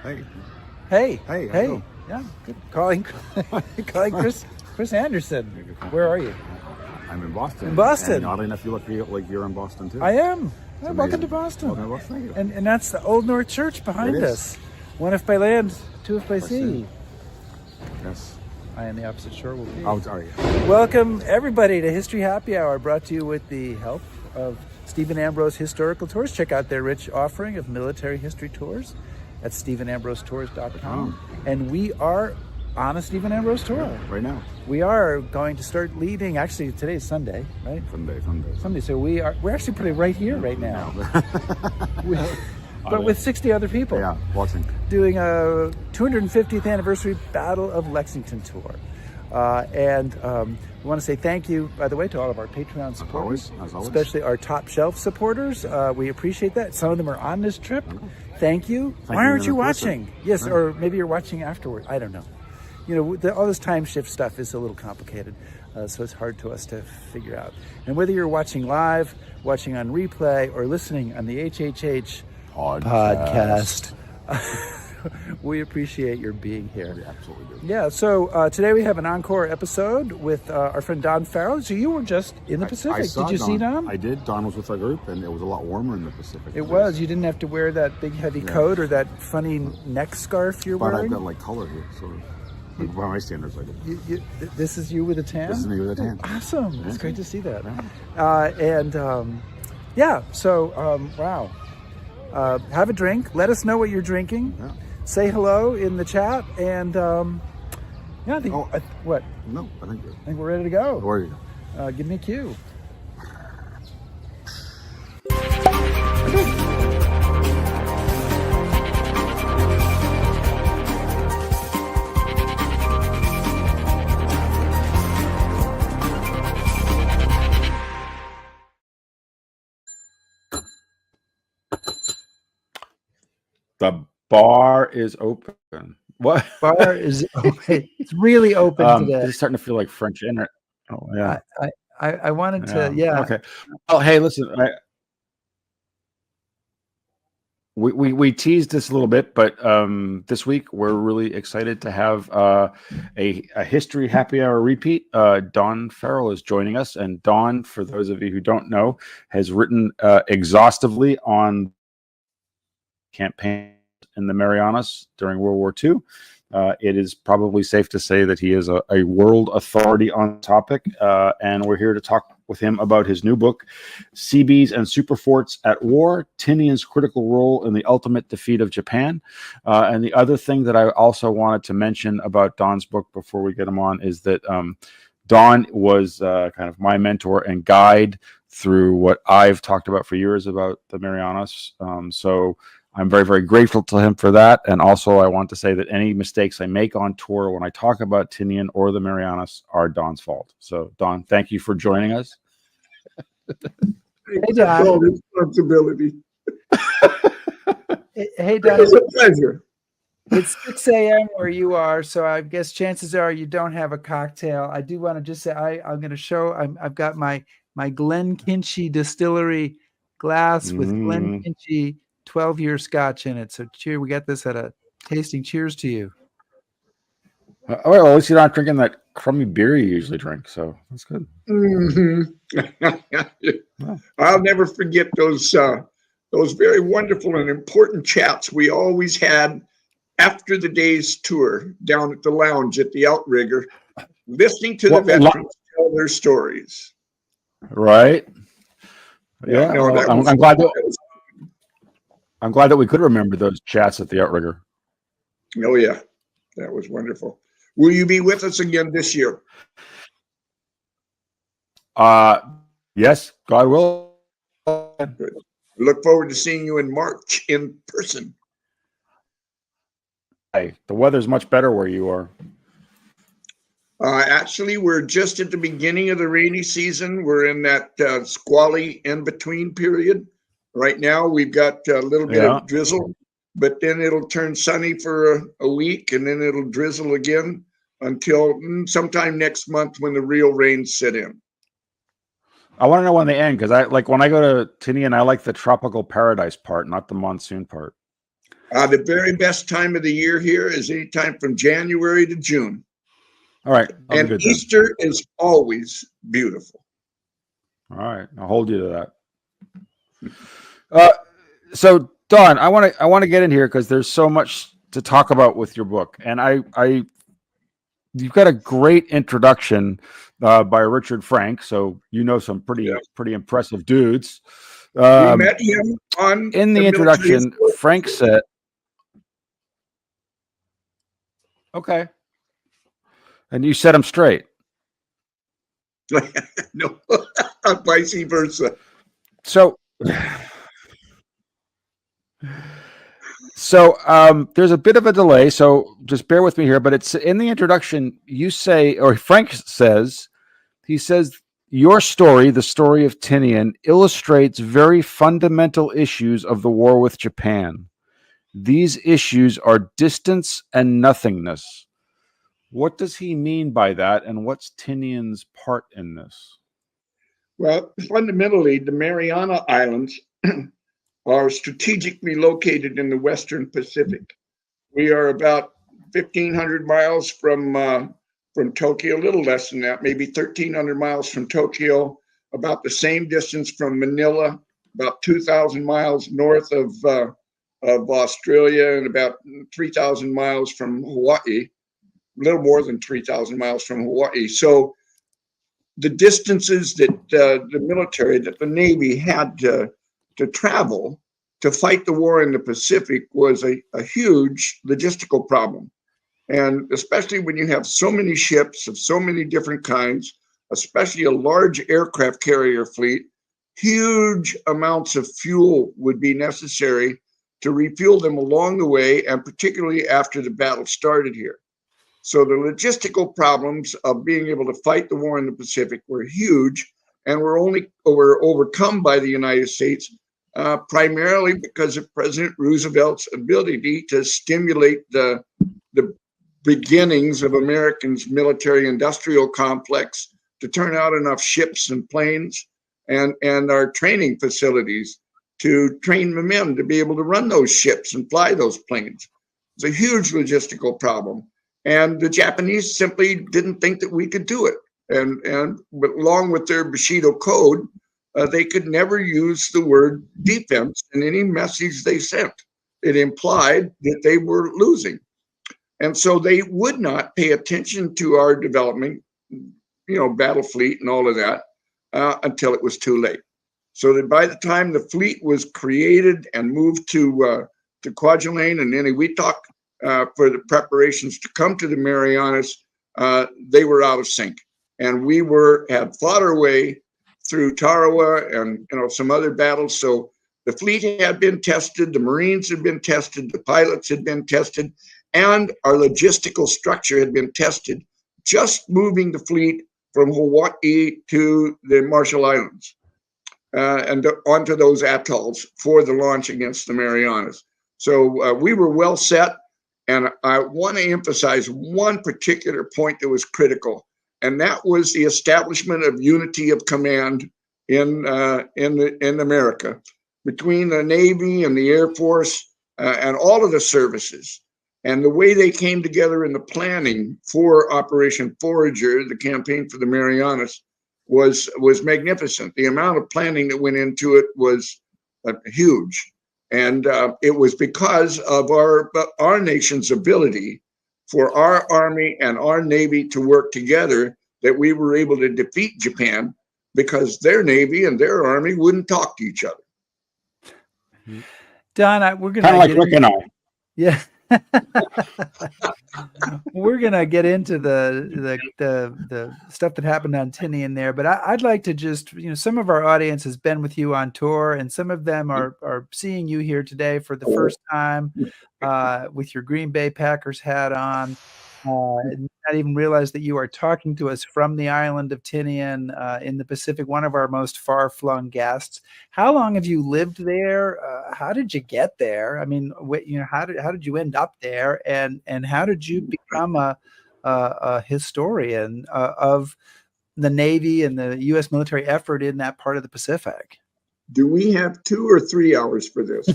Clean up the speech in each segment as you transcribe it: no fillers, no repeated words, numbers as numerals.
Hey. Hey. Hey. Hey. Yeah. Good. Calling Chris Anderson. Where are you? I'm in Boston. In Boston. And oddly enough, you look like you're in Boston too. I am. It's Welcome to Boston. Welcome to Boston. Thank you. And that's the Old North Church behind us. One if by land, two if by sea. Yes. I on the opposite shore will be. Oh, sorry. Welcome everybody to History Happy Hour, brought to you with the help of Stephen Ambrose Historical Tours. Check out their rich offering of military history tours at StephenAmbroseTours.com. And we are on a Stephen Ambrose tour. Right now. We are going to start leading, actually today's Sunday, right? Sunday. So we're actually pretty right here right now. But with 60 other people. Yeah, watching. Doing a 250th anniversary Battle of Lexington tour. And we want to say thank you, by the way, to all of our Patreon supporters, as always. Especially our top shelf supporters. We appreciate that. Some of them are on this trip. Thank you. Why aren't you watching? Yes, or maybe you're watching afterward. I don't know. You know, all this time shift stuff is a little complicated, so it's hard to us to figure out. And whether you're watching live, watching on replay, or listening on the HHH podcast. We appreciate your being here. We absolutely do. Yeah, so today we have an encore episode with our friend Don Farrell. So you were just in the Pacific. Did you see Don? I did. Don was with our group, and it was a lot warmer in the Pacific. It was. You didn't have to wear that big heavy coat or that funny neck scarf you're wearing. But I've got like color here, so by my standards, I do. This is you with a tan? This is me with a tan. Awesome. Yeah. It's great to see that. Yeah. Wow. Have a drink. Let us know what you're drinking. Yeah. Say hello in the chat, and I think what? No, I think we're ready to go. Where are you? Give me a cue. The bar is open. What? Bar is open. It's really open today. It's starting to feel like French internet. Oh yeah. I wanted to. Yeah. Okay. Oh hey, listen. We teased this a little bit, but this week we're really excited to have a history happy hour repeat. Don Farrell is joining us, and Don, for those of you who don't know, has written exhaustively on campaign in the Marianas during World War II. It is probably safe to say that he is a world authority on the topic, and we're here to talk with him about his new book, Seabees and Superforts at War, Tinian's critical role in the ultimate defeat of Japan. And the other thing that I also wanted to mention about Don's book before we get him on is that Don was kind of my mentor and guide through what I've talked about for years about the Marianas. So I'm very, very grateful to him for that. And also, I want to say that any mistakes I make on tour when I talk about Tinian or the Marianas are Don's fault. So, Don, thank you for joining us. Hey, Don. Responsibility. Hey, Don. It's a pleasure. It's 6 a.m. where you are, so I guess chances are you don't have a cocktail. I do want to just say I'm going to show. I've got my Glen Kinchy Distillery glass with Glen Kinchy 12-year Scotch in it. So cheer. We got this at a tasting. Cheers to you. Well, at least you're not drinking that crummy beer you usually drink, so that's good. I'll never forget those very wonderful and important chats we always had after the day's tour down at the lounge at the Outrigger, listening to the veterans tell their stories. Right. Yeah. No, I'm glad that we could remember those chats at the Outrigger. Oh yeah, that was wonderful. Will you be with us again this year? Yes, God will. Good. Look forward to seeing you in March in person. Hey, the weather's much better where you are. Actually, we're just at the beginning of the rainy season. We're in that squally in-between period. Right now, we've got a little bit of drizzle, but then it'll turn sunny for a week, and then it'll drizzle again until sometime next month when the real rains set in. I want to know when they end, because when I go to Tinian, I like the tropical paradise part, not the monsoon part. The very best time of the year here is anytime from January to June. All right. And Easter is always beautiful. All right. I'll hold you to that. So Don, I want to get in here because there's so much to talk about with your book. And you've got a great introduction by Richard Frank. So you know some pretty impressive dudes. We met him in the introduction. Frank said, "Okay," and you set him straight. No, vice versa. So there's a bit of a delay, so just bear with me here. But it's in the introduction. You say, or Frank says, he says, your story, the story of Tinian, illustrates very fundamental issues of the war with Japan. These issues are distance and nothingness. What does he mean by that, and what's Tinian's part in this? Well, fundamentally, the Mariana Islands are strategically located in the Western Pacific. We are about 1,500 miles from Tokyo, a little less than that, maybe 1,300 miles from Tokyo, about the same distance from Manila, about 2,000 miles north of Australia, and about 3,000 miles from Hawaii, a little more than 3,000 miles from Hawaii. So the distances that the military, that the Navy had to travel to fight the war in the Pacific was a huge logistical problem. And especially when you have so many ships of so many different kinds, especially a large aircraft carrier fleet, huge amounts of fuel would be necessary to refuel them along the way, and particularly after the battle started here. So the logistical problems of being able to fight the war in the Pacific were huge, and were overcome by the United States primarily because of President Roosevelt's ability to stimulate the beginnings of Americans' military-industrial complex to turn out enough ships and planes and our training facilities to train the men to be able to run those ships and fly those planes. It's a huge logistical problem. And the Japanese simply didn't think that we could do it. But along with their Bushido Code, they could never use the word defense in any message they sent. It implied that they were losing. And so they would not pay attention to our development, battle fleet and all of that until it was too late. So that by the time the fleet was created and moved to Kwajalein and Eniwetok for the preparations to come to the Marianas, they were out of sync. And we had fought our way through Tarawa and some other battles. So the fleet had been tested, the Marines had been tested, the pilots had been tested, and our logistical structure had been tested, just moving the fleet from Hawaii to the Marshall Islands and onto those atolls for the launch against the Marianas. So we were well set, and I want to emphasize one particular point that was critical, and that was the establishment of unity of command in America between the Navy and the Air Force and all of the services. And the way they came together in the planning for Operation Forager, the campaign for the Marianas, was magnificent. The amount of planning that went into it was huge. And it was because of our nation's ability for our Army and our Navy to work together that we were able to defeat Japan, because their Navy and their Army wouldn't talk to each other. Don, we're going to like Rick and I. Yeah. We're gonna get into the stuff that happened on Tinian there, but I'd like to just, some of our audience has been with you on tour, and some of them are seeing you here today for the first time with your Green Bay Packers hat on. Not even realize that you are talking to us from the island of Tinian in the Pacific, one of our most far-flung guests. How long have you lived there? How did you get there? I mean, how did you end up there? And how did you become a historian of the Navy and the U.S. military effort in that part of the Pacific? Do we have 2 or 3 hours for this?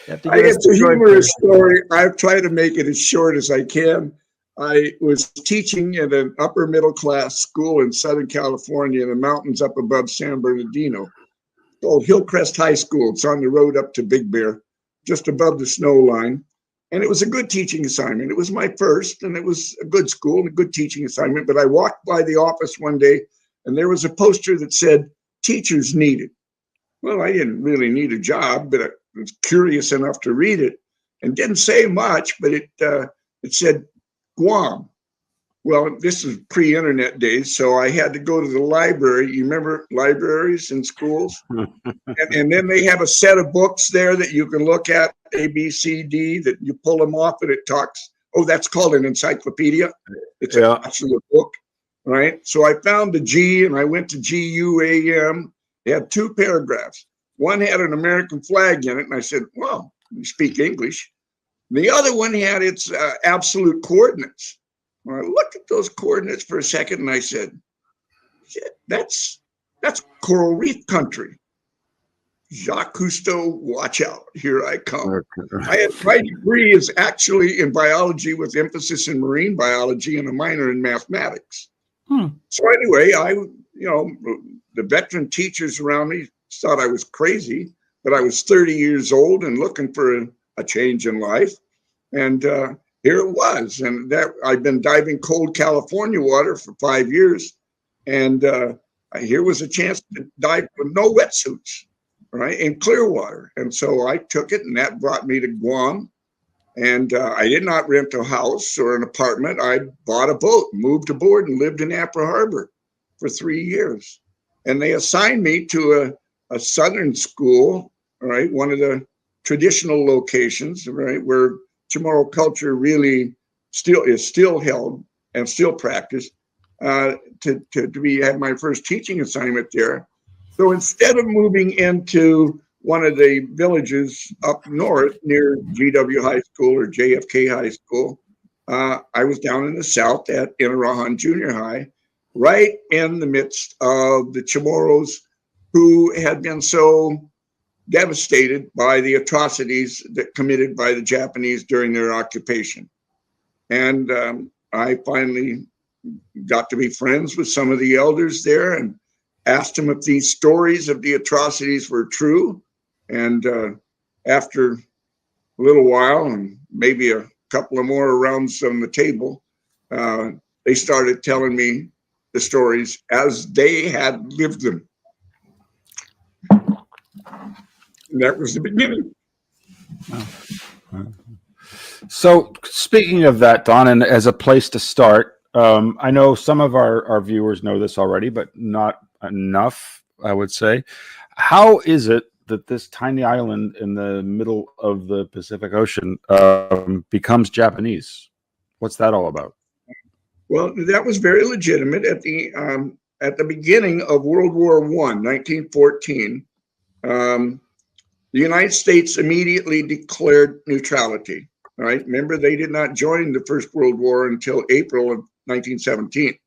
It's a humorous story. I've tried to make it as short as I can. I was teaching at an upper middle class school in Southern California in the mountains up above San Bernardino. It's called Hillcrest High School. It's on the road up to Big Bear, just above the snow line. And it was a good teaching assignment. It was my first, and it was a good school and a good teaching assignment. But I walked by the office one day, and there was a poster that said, "Teachers Needed." Well, I didn't really need a job, but I was curious enough to read it, and didn't say much, but it said Guam. Well, this is pre-internet days, so I had to go to the library. You remember libraries in schools? and then they have a set of books there that you can look at, A, B, C, D, that you pull them off and it talks. Oh, that's called an encyclopedia. It's actually a book, right? So I found the G, and I went to GUAM. They had 2 paragraphs. One had an American flag in it, and I said, well, you speak English. The other one had its absolute coordinates. Well, I looked at those coordinates for a second, and I said, shit, that's coral reef country. Jacques Cousteau, watch out, here I come. My degree is actually in biology with emphasis in marine biology and a minor in mathematics. So anyway, the veteran teachers around me thought I was crazy, but I was 30 years old and looking for a change in life. And here it was. And that I've been diving cold California water for 5 years. And here was a chance to dive with no wetsuits, right, in clear water. And so I took it, and that brought me to Guam. And I did not rent a house or an apartment. I bought a boat, moved aboard, and lived in Apra Harbor for 3 years. And they assigned me to a southern school, right, one of the traditional locations, right, where Chamorro culture really is still held and still practiced, to have my first teaching assignment there. So instead of moving into one of the villages up north near GW High School or JFK High School, I was down in the south at Inarajan Junior High, right in the midst of the Chamorros who had been so devastated by the atrocities that committed by the Japanese during their occupation. And I finally got to be friends with some of the elders there and asked them if these stories of the atrocities were true. And after a little while, and maybe a couple of more rounds on the table, they started telling me the stories as they had lived them. And that was the beginning. So speaking of that, Don, and as a place to start, I know some of our viewers know this already, but not enough, I would say. How is it that this tiny island in the middle of the Pacific Ocean becomes Japanese? What's that all about? Well, that was very legitimate. At the beginning of World War I, 1914, the United States immediately declared neutrality. Right? Remember, they did not join the First World War until April of 1917.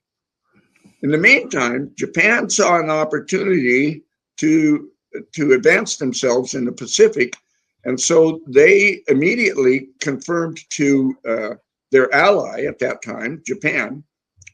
In the meantime, Japan saw an opportunity to advance themselves in the Pacific, and so they immediately confirmed to their ally at that time, Japan,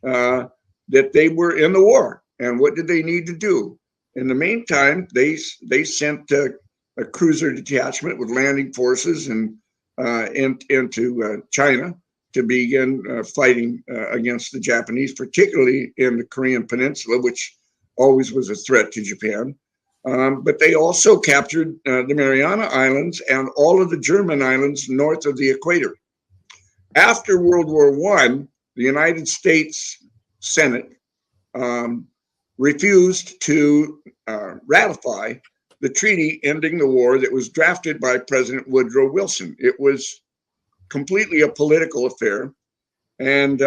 that they were in the war. And what did they need to do? In the meantime, they sent a cruiser detachment with landing forces and into China to begin fighting against the Japanese, particularly in the Korean Peninsula, which always was a threat to Japan. But they also captured the Mariana Islands and all of the German islands north of the equator. After World War I, the United States Senate refused to ratify the treaty ending the war that was drafted by President Woodrow Wilson. It was completely a political affair. And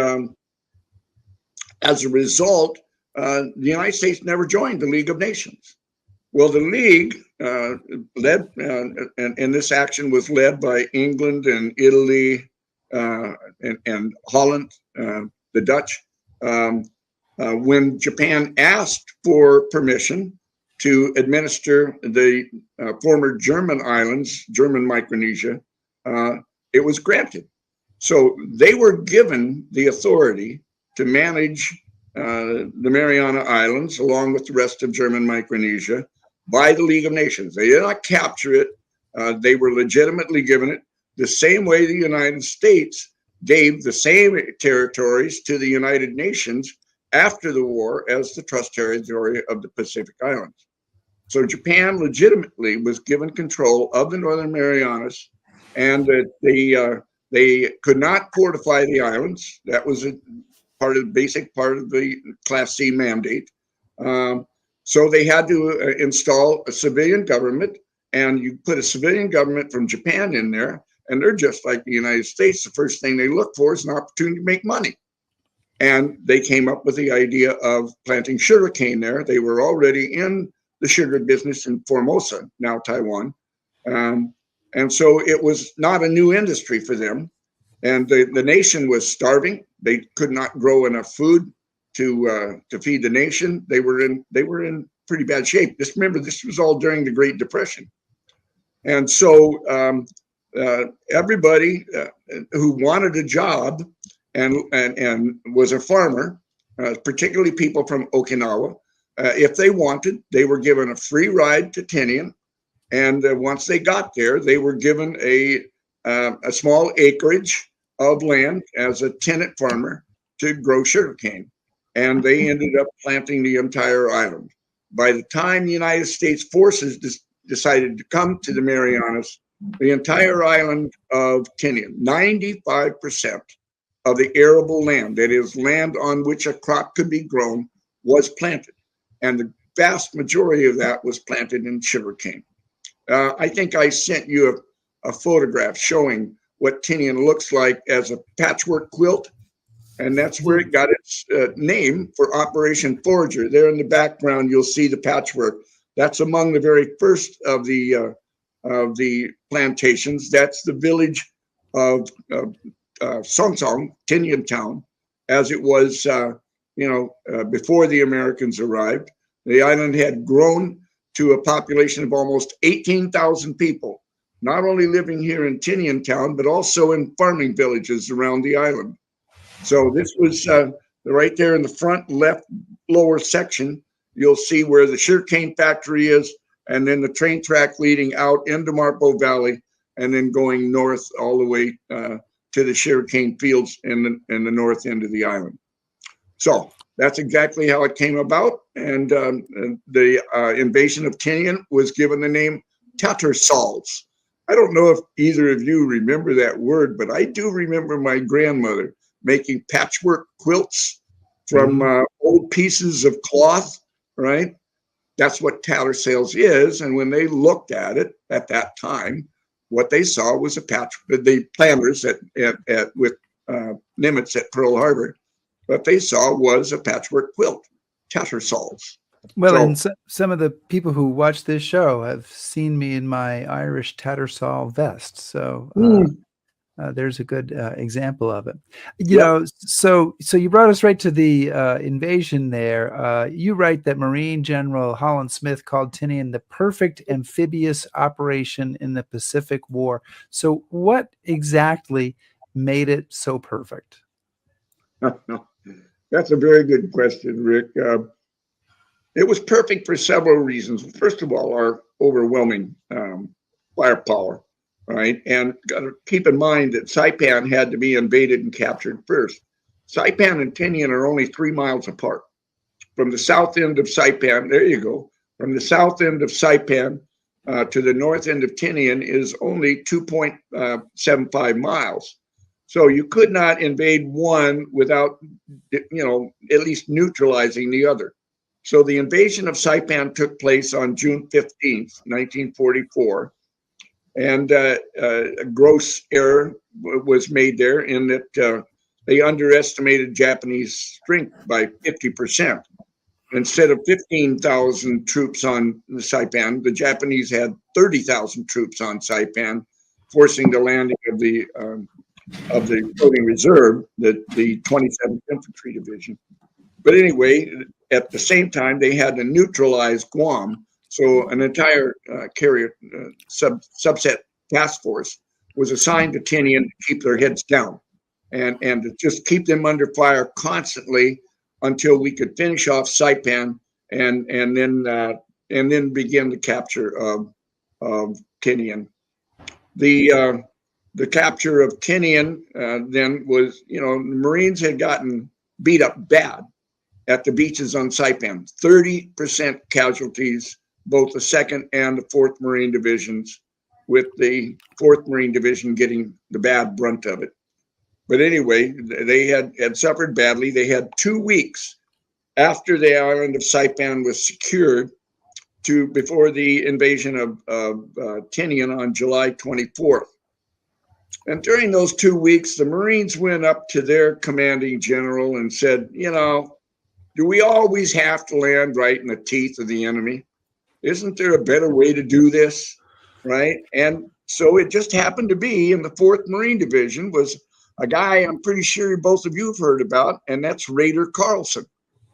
as a result, the United States never joined the League of Nations. Well, the League led, and this action was led by England and Italy and Holland, the Dutch. When Japan asked for permission to administer the former German islands, German Micronesia, it was granted. So they were given the authority to manage the Mariana Islands along with the rest of German Micronesia by the League of Nations. They did not capture it. They were legitimately given it the same way the United States gave the same territories to the United Nations after the war as the trust territory of the Pacific Islands. So Japan legitimately was given control of the Northern Marianas, and that they could not fortify the islands. That was a basic part of the Class C mandate. So they had to install a civilian government, and you put a civilian government from Japan in there, and they're just like the United States. The first thing they look for is an opportunity to make money. And they came up with the idea of planting sugarcane there. They were already in the sugar business in Formosa, now Taiwan. And so it was not a new industry for them. And the nation was starving. They could not grow enough food to feed the nation. They were in pretty bad shape. Just remember, this was all during the Great Depression. And so everybody who wanted a job and was a farmer, particularly people from Okinawa, if they wanted, they were given a free ride to Tinian. And once they got there, they were given a small acreage of land as a tenant farmer to grow sugarcane. And they ended up planting the entire island. By the time the United States forces decided to come to the Marianas, the entire island of Tinian, 95% of the arable land, that is land on which a crop could be grown, was planted. And the vast majority of that was planted in sugarcane. I think I sent you a photograph showing what Tinian looks like as a patchwork quilt. And that's where it got its name for Operation Forager. There in the background, you'll see the patchwork. That's among the very first of the plantations. That's the village of Songsong, Tinian Town, as it was, before the Americans arrived. The island had grown to a population of almost 18,000 people, not only living here in Tinian Town, but also in farming villages around the island. So this was right there in the front left lower section. You'll see where the sugarcane factory is, and then the train track leading out into Marpo Valley, and then going north all the way to the sugarcane fields in the north end of the island. So that's exactly how it came about. And the invasion of Tinian was given the name Tattersall's. I don't know if either of you remember that word, but I do remember my grandmother making patchwork quilts from old pieces of cloth, right? That's what tattersall's is. And when they looked at it at that time, what they saw was a patch. The planters with Nimitz at Pearl Harbor, what they saw was a patchwork quilt, tattersall's. Well, and some of the people who watch this show have seen me in my Irish tattersall vest. So there's a good example of it. You know, so you brought us right to the invasion there. You write that Marine General Holland Smith called Tinian the perfect amphibious operation in the Pacific War. So what exactly made it so perfect? That's a very good question, Rick. It was perfect for several reasons. First of all, our overwhelming firepower, right? And got to keep in mind that Saipan had to be invaded and captured first. Saipan and Tinian are only 3 miles apart. From the south end of Saipan, there you go, from the south end of Saipan to the north end of Tinian is only 2.75 miles. So you could not invade one without, at least neutralizing the other. So the invasion of Saipan took place on June 15th, 1944. And a gross error was made there in that they underestimated Japanese strength by 50%. Instead of 15,000 troops on Saipan, the Japanese had 30,000 troops on Saipan, forcing the landing of the floating reserve, the 27th Infantry Division. But anyway, at the same time, they had to neutralize Guam. So an entire carrier subset task force was assigned to Tinian to keep their heads down and to just keep them under fire constantly until we could finish off Saipan and then begin the capture of Tinian. The capture of Tinian then was, the Marines had gotten beat up bad at the beaches on Saipan. 30% casualties, both the 2nd and the 4th Marine Divisions, with the 4th Marine Division getting the bad brunt of it. But anyway, they had suffered badly. They had 2 weeks after the island of Saipan was secured before the invasion of Tinian on July 24th. And during those 2 weeks, the Marines went up to their commanding general and said, do we always have to land right in the teeth of the enemy? Isn't there a better way to do this? Right? And so it just happened to be in the 4th Marine Division was a guy I'm pretty sure both of you have heard about, and that's Raider Carlson,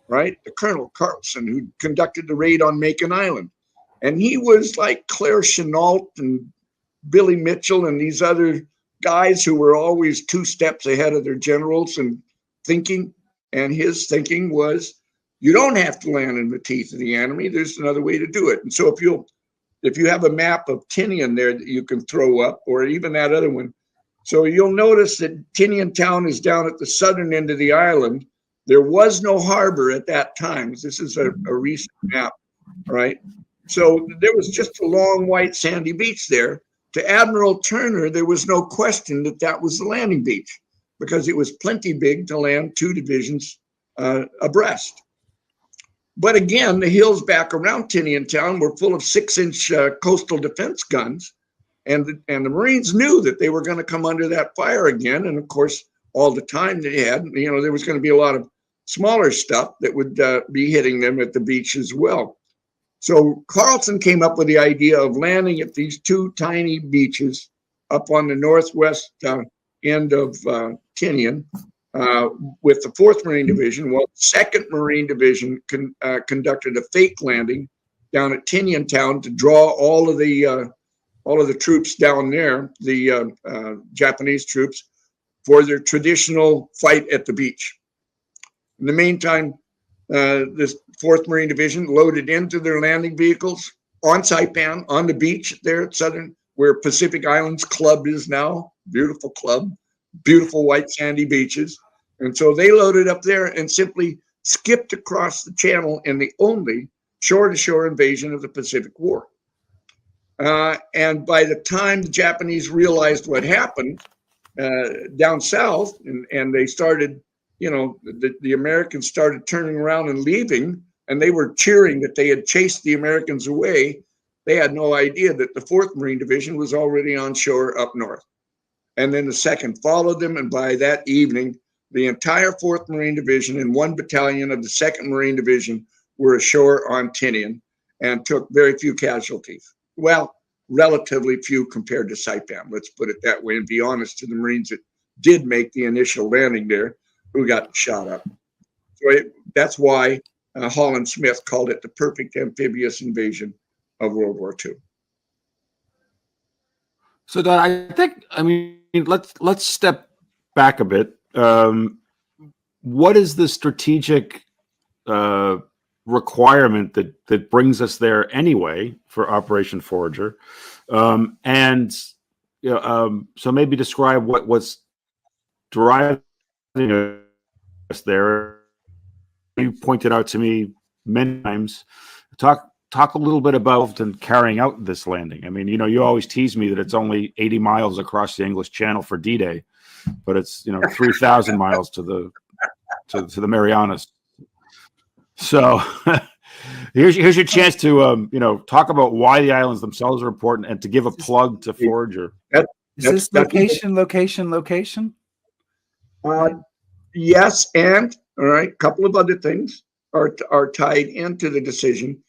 right? The Colonel Carlson, who conducted the raid on Macon Island. And he was like Claire Chenault and Billy Mitchell and these other guys who were always 2 steps ahead of their generals and thinking. And his thinking was, you don't have to land in the teeth of the enemy. There's another way to do it. And so if you have a map of Tinian there that you can throw up, or even that other one, so you'll notice that Tinian town is down at the southern end of the island. There was no harbor at that time. This is a recent map, right? So there was just a long white sandy beach there. To Admiral Turner, there was no question that was the landing beach because it was plenty big to land 2 divisions abreast. But again, the hills back around Tinian town were full of 6-inch coastal defense guns. And the Marines knew that they were going to come under that fire again. And of course, all the time they had, there was going to be a lot of smaller stuff that would be hitting them at the beach as well. So Carlson came up with the idea of landing at these 2 tiny beaches up on the northwest end of Tinian with the 4th Marine Division, while the 2nd Marine Division conducted a fake landing down at Tinian town to draw all of the troops down there, the Japanese troops, for their traditional fight at the beach. In the meantime, this 4th Marine Division loaded into their landing vehicles on Saipan, on the beach there at southern, where Pacific Islands Club is now. Beautiful club, beautiful white sandy beaches. And so they loaded up there and simply skipped across the channel in the only shore-to-shore invasion of the Pacific War. And by the time the Japanese realized what happened down south, and they started, the Americans started turning around and leaving, and they were cheering that they had chased the Americans away, they had no idea that the 4th Marine Division was already on shore up north. And then the 2nd followed them, and by that evening, the entire 4th Marine Division and 1 battalion of the 2nd Marine Division were ashore on Tinian and took very few casualties. Well, relatively few compared to Saipan, let's put it that way, and be honest to the Marines that did make the initial landing there, who got shot up. So that's why Holland Smith called it the perfect amphibious invasion of World War II. So Don, let's step back a bit. What is the strategic requirement that brings us there anyway for Operation Forager? So maybe describe what's driving us there. You pointed out to me many times. Talk a little bit about and carrying out this landing. I mean, you always tease me that it's only 80 miles across the English Channel for D-Day, but it's 3,000 miles to the Marianas. So here's your chance to talk about why the islands themselves are important and to give a plug to Forager. Is this location? Yes, and all right, a couple of other things are tied into the decision.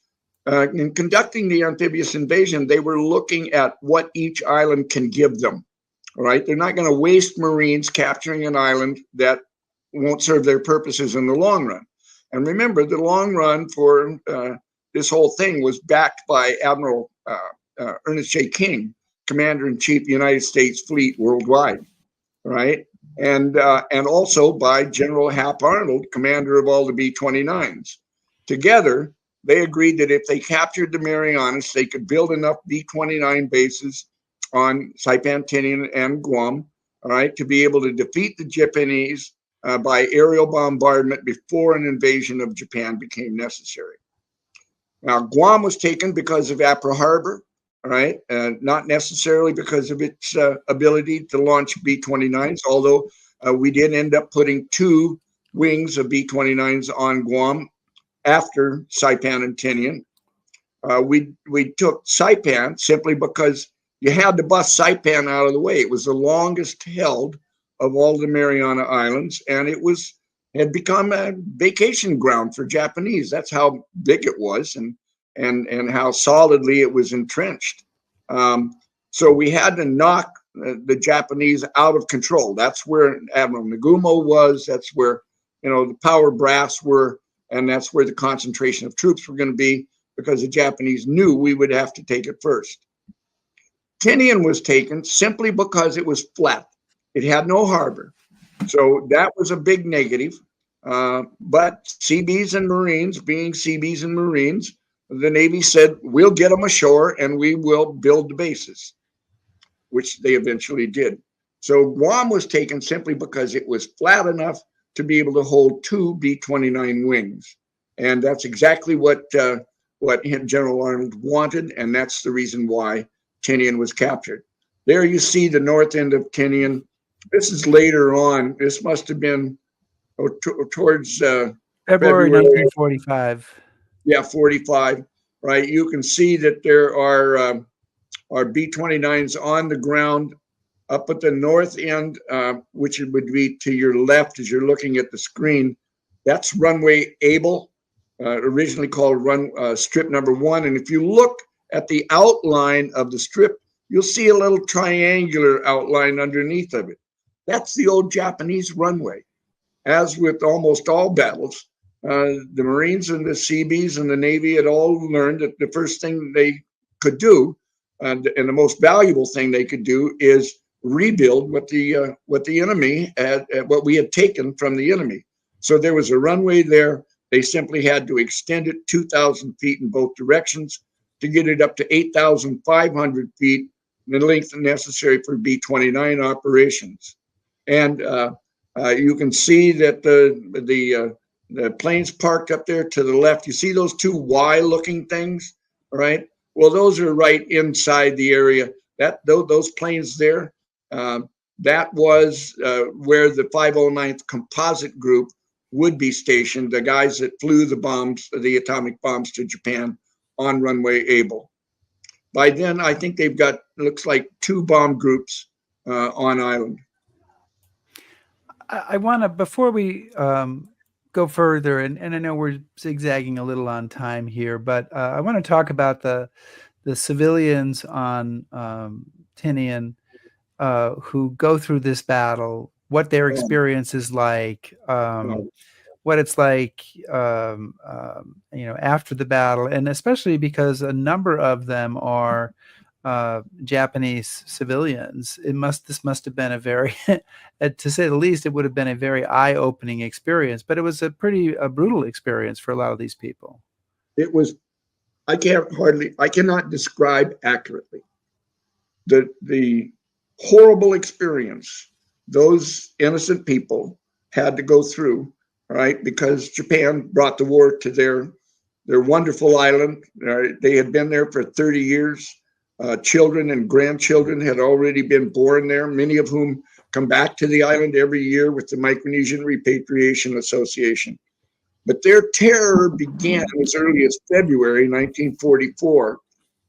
In conducting the amphibious invasion, they were looking at what each island can give them. All right, they're not going to waste Marines capturing an island that won't serve their purposes in the long run. And remember, the long run for this whole thing was backed by Admiral Ernest J. King, Commander-in-Chief of the United States Fleet worldwide, right? And also by General Hap Arnold, commander of all the B-29s. Together, they agreed that if they captured the Marianas, they could build enough B-29 bases on Saipan, Tinian, and Guam, all right, to be able to defeat the Japanese by aerial bombardment before an invasion of Japan became necessary. Now, Guam was taken because of Apra Harbor, all right, not necessarily because of its ability to launch B-29s, although we did end up putting 2 wings of B-29s on Guam after Saipan and Tinian. We took Saipan simply because you had to bust Saipan out of the way. It was the longest held of all the Mariana Islands, and it had become a vacation ground for Japanese. That's how big it was, and how solidly it was entrenched. So we had to knock the Japanese out of control. That's where Admiral Nagumo was. That's where, the power brass were, and that's where the concentration of troops were going to be, because the Japanese knew we would have to take it first. Tinian was taken simply because it was flat. It had no harbor. So that was a big negative. But Seabees and Marines, being Seabees and Marines, the Navy said, we'll get them ashore and we will build the bases, which they eventually did. So Guam was taken simply because it was flat enough to be able to hold 2 B-29 wings. And that's exactly what General Arnold wanted, and that's the reason why Tinian was captured. There you see the north end of Tinian. This is later on. This must have been towards February 1945. Yeah, 45, right? You can see that there are B-29s on the ground up at the north end, which would be to your left as you're looking at the screen. That's runway Able, originally called strip number 1. And if you look at the outline of the strip, you'll see a little triangular outline underneath of it. That's the old Japanese runway. As with almost all battles, the Marines and the Seabees and the Navy had all learned that the first thing they could do, and the most valuable thing they could do, is rebuild what the enemy had, what we had taken from the enemy. So there was a runway there. They simply had to extend it 2,000 feet in both directions to get it up to 8,500 feet, the length necessary for B-29 operations. And you can see that the planes parked up there to the left. You see those 2 Y-looking things, all right? Well, those are right inside the area. Those planes there, that was where the 509th Composite Group would be stationed, the guys that flew the atomic bombs to Japan on runway Able. By then, I think they've got, looks like 2 bomb groups on island. I want to, before we go further, and I know we're zigzagging a little on time here, but I want to talk about the civilians on Tinian who go through this battle, what their experience is like, what it's like, after the battle, and especially because a number of them are Japanese civilians. This must have been a very, to say the least, it would have been a very eye-opening experience, but it was a pretty brutal experience for a lot of these people. It was, I cannot describe accurately the horrible experience those innocent people had to go through, right? Because Japan brought the war to their wonderful island. They had been there for 30 years. Children and grandchildren had already been born there, many of whom come back to the island every year with the Micronesian Repatriation Association. But their terror began as early as February 1944,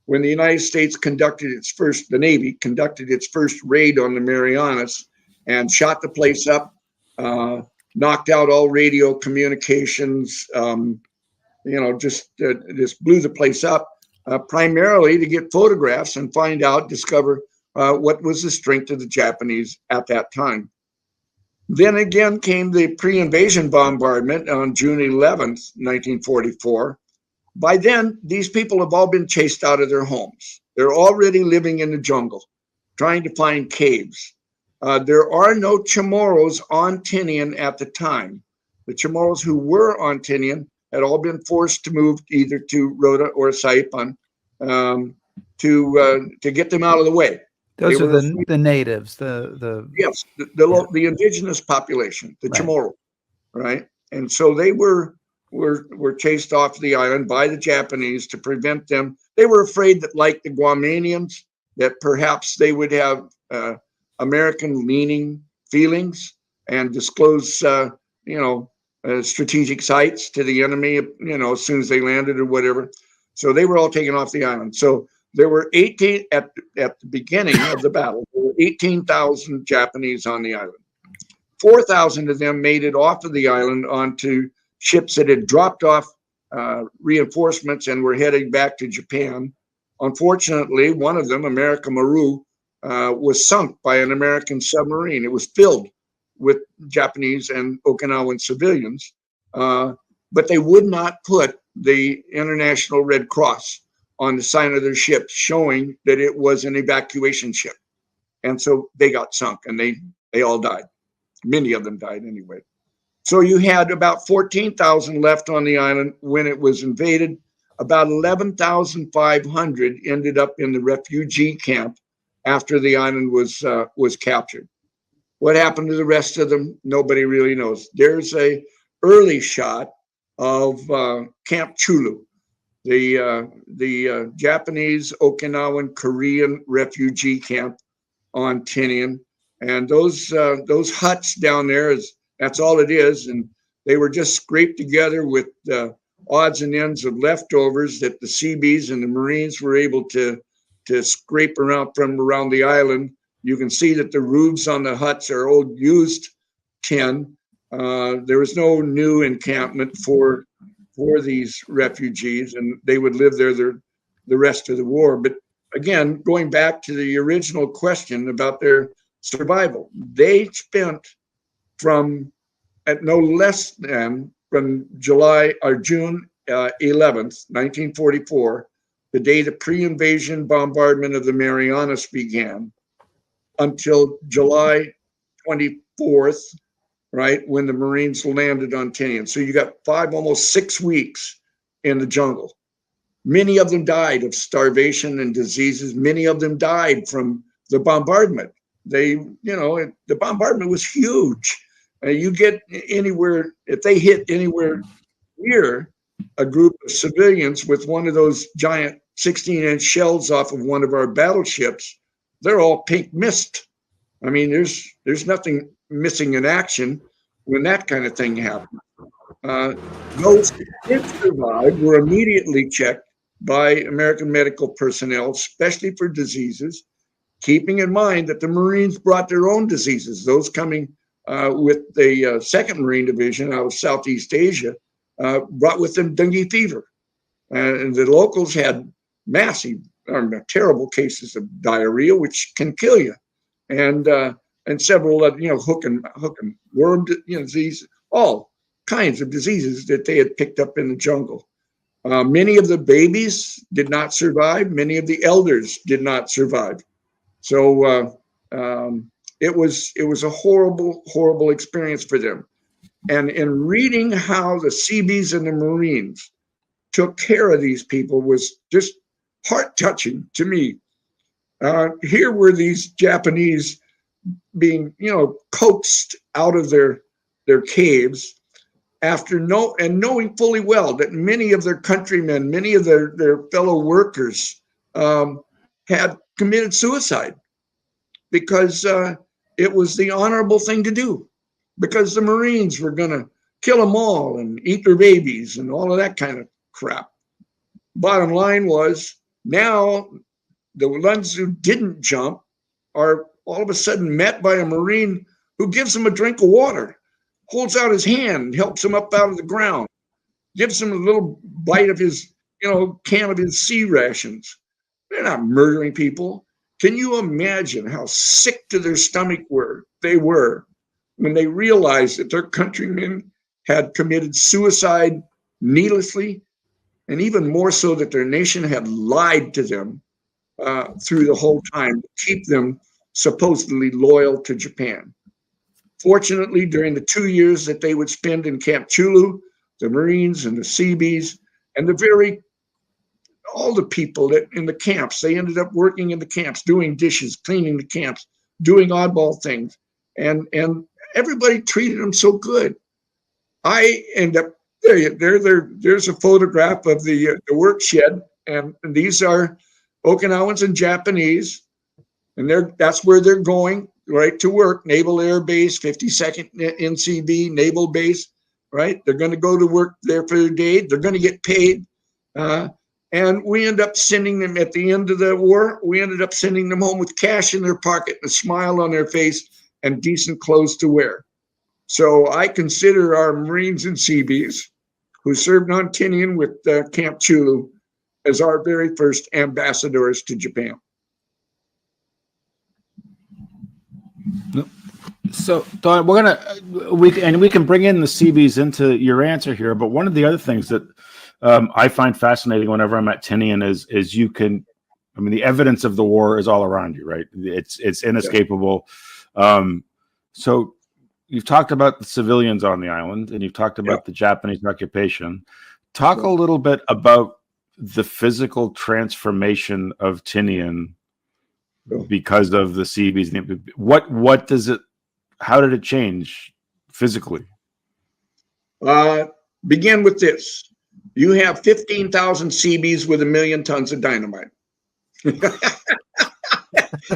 when the United States the Navy conducted its first raid on the Marianas and shot the place up, knocked out all radio communications, just blew the place up, primarily to get photographs and discover what was the strength of the Japanese at that time. Then again came the pre-invasion bombardment on June 11th, 1944. By then, these people have all been chased out of their homes. They're already living in the jungle, trying to find caves. There are no Chamorros on Tinian at the time. The Chamorros who were on Tinian had all been forced to move either to Rota or Saipan to get them out of the way. Those are the natives, yes, the indigenous population, the Chamorro, right? And so they were chased off the island by the Japanese to prevent them. They were afraid that, like the Guamanians, that perhaps they would have American-leaning feelings and disclose, strategic sites to the enemy, as soon as they landed or whatever. So they were all taken off the island. So there were 18 at the beginning of the battle. There were 18,000 Japanese on the island. 4,000 of them made it off of the island onto ships that had dropped off reinforcements and were heading back to Japan. Unfortunately, one of them, America Maru, was sunk by an American submarine. It was filled with Japanese and Okinawan civilians, but they would not put the International Red Cross on the sign of their ship, showing that it was an evacuation ship. And so they got sunk, and they all died. Many of them died anyway. So you had about 14,000 left on the island when it was invaded. About 11,500 ended up in the refugee camp after the island was captured. What happened to the rest of them? Nobody really knows. There's a early shot of Camp Chulu, the Japanese, Okinawan, Korean refugee camp on Tinian, and those huts down there that's all it is, and they were just scraped together with odds and ends of leftovers that the Seabees and the Marines were able to scrape around from around the island. You can see that the roofs on the huts are old used tin. There was no new encampment for these refugees, and they would live there the rest of the war. But again, going back to the original question about their survival, they spent from no less than from July or June 11th, 1944, the day the pre-invasion bombardment of the Marianas began, until July 24th, right, when the Marines landed on Tinian. So you got almost 6 weeks in the jungle. Many of them died of starvation and diseases. Many of them died from the bombardment. The bombardment was huge. You get anywhere, if they hit anywhere near a group of civilians with one of those giant 16-inch shells off of one of our battleships, they're all pink mist. I mean, there's nothing missing in action when that kind of thing happens. Those who did survive were immediately checked by American medical personnel, especially for diseases, keeping in mind that the Marines brought their own diseases. Those coming with the 2nd Marine Division out of Southeast Asia brought with them dengue fever. And the locals had massive, terrible cases of diarrhea, which can kill you. And several hook and worm disease, all kinds of diseases that they had picked up in the jungle. Many of the babies did not survive. Many of the elders did not survive. So it was a horrible, horrible experience for them. And in reading how the Seabees and the Marines took care of these people was just heart-touching to me. Here were these Japanese being, coaxed out of their caves after knowing fully well that many of their countrymen, many of their fellow workers had committed suicide because it was the honorable thing to do, because the Marines were going to kill them all and eat their babies and all of that kind of crap. Bottom line was, now the ones who didn't jump are all of a sudden met by a Marine who gives them a drink of water, holds out his hand, helps him up out of the ground, gives him a little bite of his, can of his sea rations. They're not murdering people. Can you imagine how sick to their stomach they were when they realized that their countrymen had committed suicide needlessly, and even more so that their nation had lied to them through the whole time to keep them supposedly loyal to Japan. Fortunately, during the 2 years that they would spend in Camp Chulu, the Marines and the Seabees and all the people that in the camps, they ended up working in the camps, doing dishes, cleaning the camps, doing oddball things, and everybody treated them so good. I end up there's a photograph of the work shed, and these are Okinawans and Japanese, and that's where they're going, right, to work. Naval Air Base, 52nd NCB Naval Base, right? They're going to go to work there for their day. They're going to get paid. And we end up sending them at the end of the war. We ended up sending them home with cash in their pocket, and a smile on their face, and decent clothes to wear. So I consider our Marines and Seabees, who served on Tinian with Camp Chulu, as our very first ambassadors to Japan. So, Don, we can bring in the Seabees into your answer here. But one of the other things that I find fascinating whenever I'm at Tinian is the evidence of the war is all around you, right? It's inescapable. Yeah. So you've talked about the civilians on the island, and you've talked about the Japanese occupation. Talk a little bit about the physical transformation of Tinian because of the Seabees. What does it? How did it change physically? Begin with this. You have 15,000 Seabees with 1 million tons of dynamite. And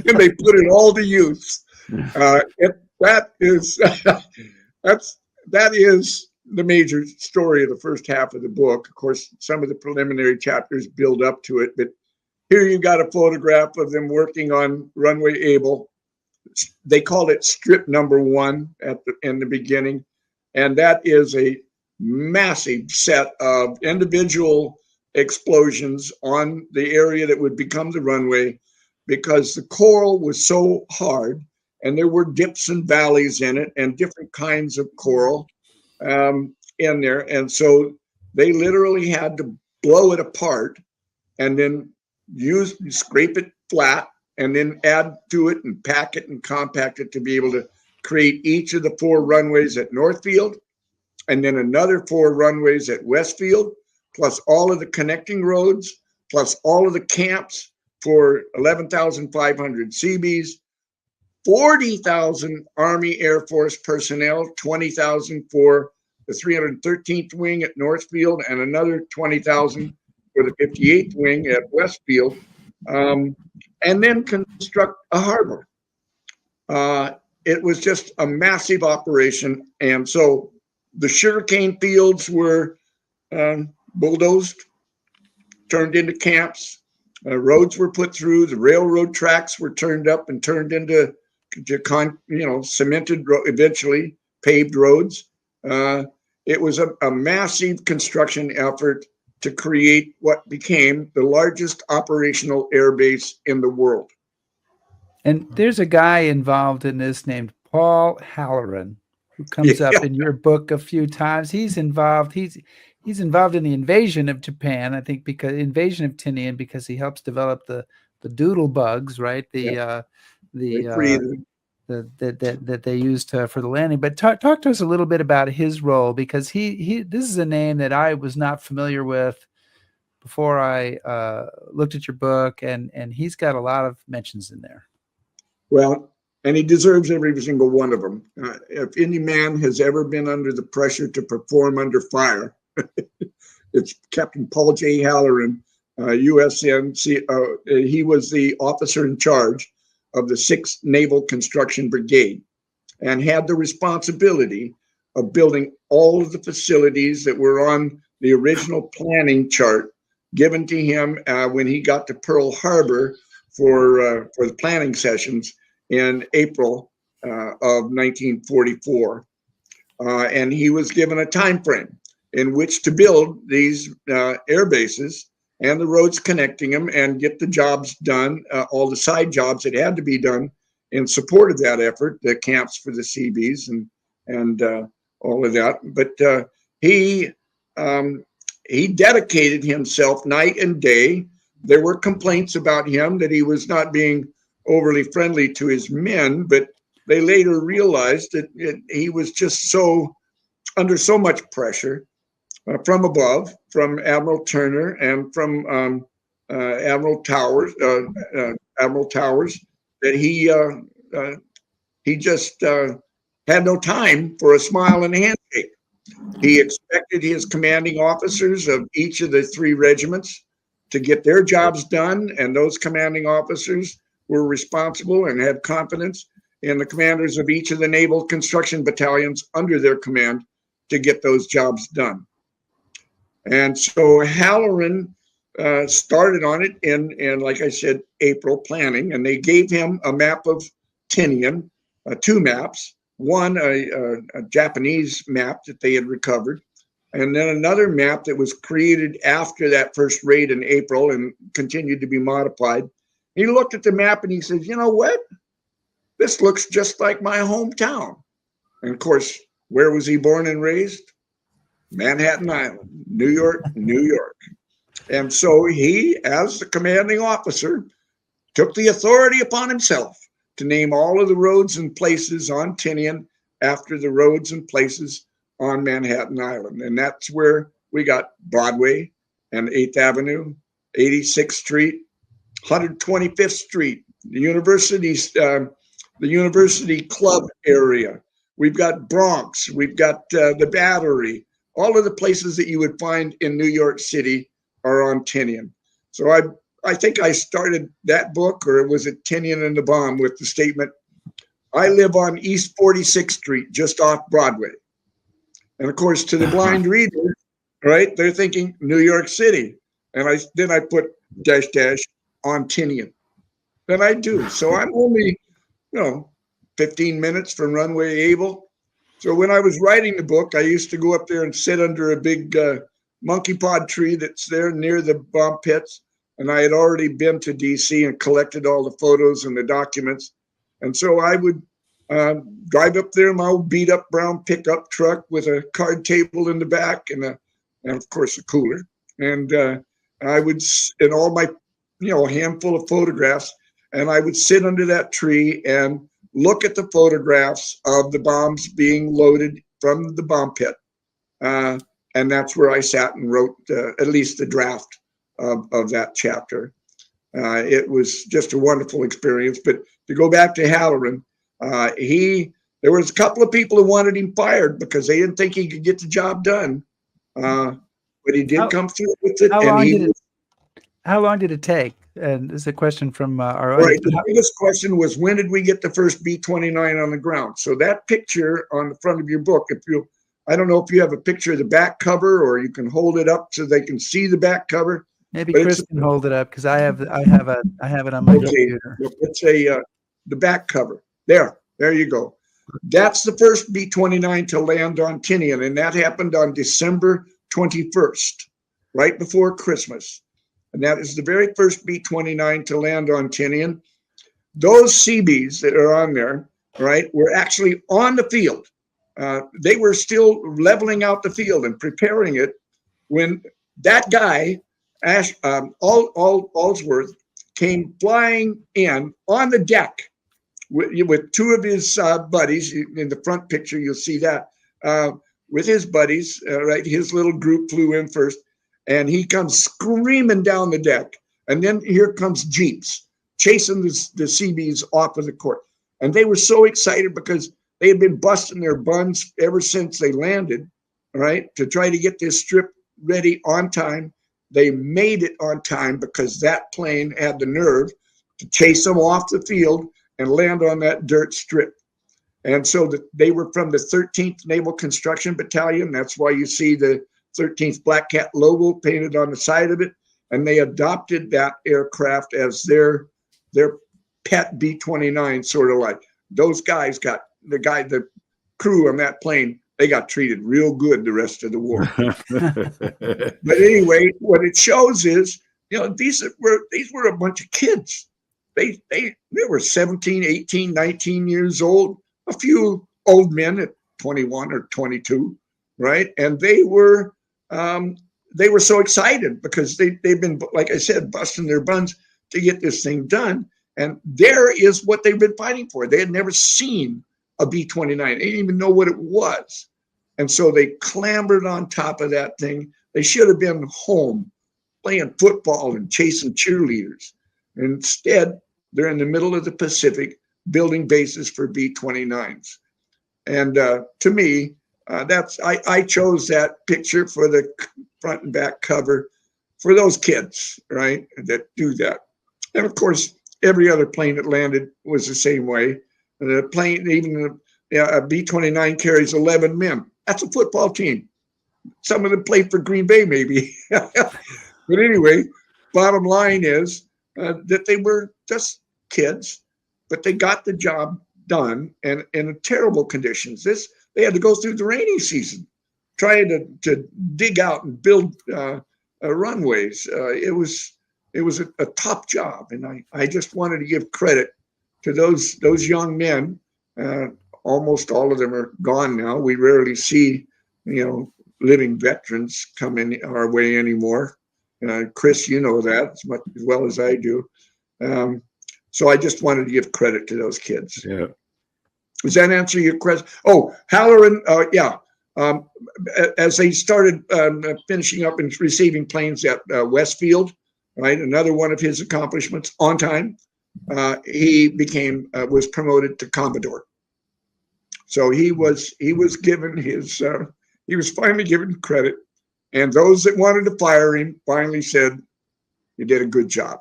they put it all to use. That is the major story of the first half of the book. Of course, some of the preliminary chapters build up to it, but here you got a photograph of them working on runway Able. They called it strip number 1 in the beginning, and that is a massive set of individual explosions on the area that would become the runway, because the coral was so hard, and there were dips and valleys in it and different kinds of coral in there. And so they literally had to blow it apart and then scrape it flat and then add to it and pack it and compact it to be able to create each of the 4 runways at Northfield, and then another 4 runways at Westfield, plus all of the connecting roads, plus all of the camps for 11,500 Seabees, 40,000 Army Air Force personnel, 20,000 for the 313th Wing at Northfield, and another 20,000 for the 58th Wing at Westfield, and then construct a harbor. It was just a massive operation. And so the sugarcane fields were bulldozed, turned into camps. Roads were put through. The railroad tracks were turned up and turned into cemented, eventually paved roads. It was a massive construction effort to create what became the largest operational air base in the world. And there's a guy involved in this named Paul Halloran, who comes up in your book a few times. He's involved. He's involved in the invasion of Japan, I think, because invasion of Tinian, because he helps develop the doodle bugs, right? That they used for the landing. But talk to us a little bit about his role, because he this is a name that I was not familiar with before I looked at your book, and he's got a lot of mentions in there. Well, and he deserves every single one of them. If any man has ever been under the pressure to perform under fire, it's Captain Paul J. Halloran, USN. He was the officer in charge of the 6th Naval Construction Brigade and had the responsibility of building all of the facilities that were on the original planning chart given to him when he got to Pearl Harbor for the planning sessions in April of 1944. And he was given a time frame in which to build these air bases and the roads connecting them and get the jobs done, all the side jobs that had to be done in support of that effort, the camps for the Seabees and all of that. But he dedicated himself night and day. There were complaints about him that he was not being overly friendly to his men, but they later realized that he was just under so much pressure from above, from Admiral Turner and from Admiral Towers, that he just had no time for a smile and a handshake. He expected his commanding officers of each of the 3 regiments to get their jobs done, and those commanding officers were responsible and had confidence in the commanders of each of the naval construction battalions under their command to get those jobs done. And so Halloran started on it in, like I said, April planning, and they gave him a map of Tinian, 2 maps, one a Japanese map that they had recovered, and then another map that was created after that first raid in April and continued to be modified. He looked at the map and he says, you know what? This looks just like my hometown. And of course, where was he born and raised? Manhattan Island, New York, New York. And so he, as the commanding officer, took the authority upon himself to name all of the roads and places on Tinian after the roads and places on Manhattan Island. And that's where we got Broadway and 8th Avenue, 86th Street, 125th Street, the University Club area. We've got Bronx, we've got the Battery. All of the places that you would find in New York City are on Tinian. So I think I started that book, or was it Tinian and the Bomb, with the statement, I live on East 46th Street, just off Broadway. And of course, to the blind reader, right, they're thinking New York City. And then I put -- on Tinian. Then I do. So I'm only, 15 minutes from Runway Able. So when I was writing the book, I used to go up there and sit under a big monkey pod tree that's there near the bomb pits. And I had already been to DC and collected all the photos and the documents. And so I would drive up there in my old beat up brown pickup truck with a card table in the back and of course a cooler. And I would, in all my, handful of photographs, and I would sit under that tree and look at the photographs of the bombs being loaded from the bomb pit. And that's where I sat and wrote at least the draft of that chapter. It was just a wonderful experience. But to go back to Halloran, there was a couple of people who wanted him fired because they didn't think he could get the job done. But he did come through with it. How long did it take? And this is a question from our audience. Right. The biggest question was, when did we get the first B-29 on the ground? So that picture on the front of your book, I don't know if you have a picture of the back cover, or you can hold it up so they can see the back cover. Maybe Chris can hold it up because I have it on my computer. It's the back cover. There you go. That's the first B-29 to land on Tinian, and that happened on December 21st, right before Christmas. And that is the very first B-29 to land on Tinian. Those Seabees that are on there, right, were actually on the field. They were still leveling out the field and preparing it when that guy, Allsworth, came flying in on the deck with 2 of his buddies. In the front picture, you'll see that. With his buddies, right, his little group flew in first. And he comes screaming down the deck. And then here comes Jeeps chasing the Seabees off of the court. And they were so excited because they had been busting their buns ever since they landed, right, to try to get this strip ready on time. They made it on time because that plane had the nerve to chase them off the field and land on that dirt strip. And so they were from the 13th Naval Construction Battalion. That's why you see the 13th Black Cat logo painted on the side of it, and they adopted that aircraft as their pet B-29, sort of like. Those guys got the crew on that plane, they got treated real good the rest of the war. But anyway, what it shows is, these were a bunch of kids. they were 17, 18, 19 years old, a few old men at 21 or 22, right? And they were so excited because they've been, like I said, busting their buns to get this thing done. And there is what they've been fighting for. They had never seen a B-29. They didn't even know what it was. And so they clambered on top of that thing. They should have been home playing football and chasing cheerleaders. Instead, they're in the middle of the Pacific building bases for B-29s. And to me, I chose that picture for the front and back cover for those kids, right, that do that. And of course, every other plane that landed was the same way. The plane, even a B-29 carries 11 men. That's a football team. Some of them played for Green Bay, maybe. But anyway, bottom line is that they were just kids, but they got the job done and in terrible conditions. They had to go through the rainy season, trying to dig out and build runways. It was a tough job, and I just wanted to give credit to those young men. Almost all of them are gone now. We rarely see, living veterans come in our way anymore. Chris, you know that as much as well as I do. So I just wanted to give credit to those kids. Yeah. Does that answer your question? Oh, Halloran, yeah. As they started finishing up and receiving planes at Westfield, right, another one of his accomplishments on time, he was promoted to Commodore. So he was given he was finally given credit, and those that wanted to fire him finally said, "You did a good job."